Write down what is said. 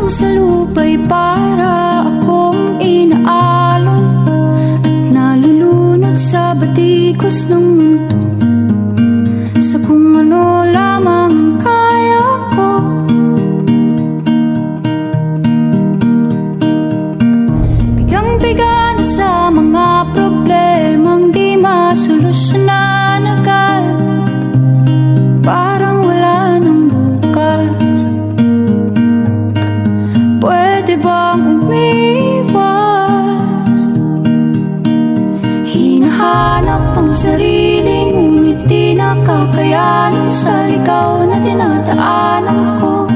sa lupa'y para akong inaalon at nalulunod sa batikos ng mundo, sa kung ano lamang ang kaya ko. Bigang-biga na sa mga problemang di masolusyonan agad, parang wala nang bukas. Pwede bang umiwas? Hinahanap ang sarili, ngunit di nakakayanan sa ligaw na dinadaanan ko.